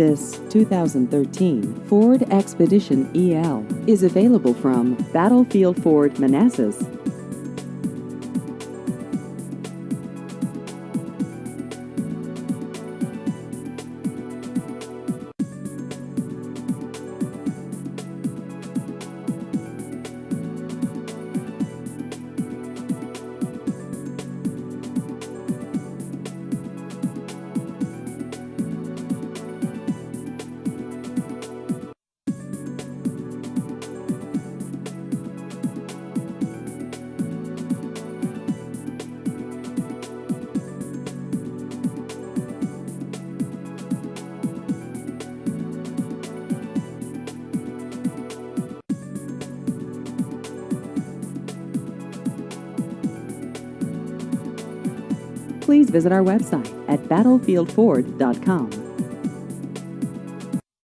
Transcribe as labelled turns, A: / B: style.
A: This 2013 Ford Expedition EL is available from Battlefield Ford Manassas. Please visit our website at battlefieldford.com.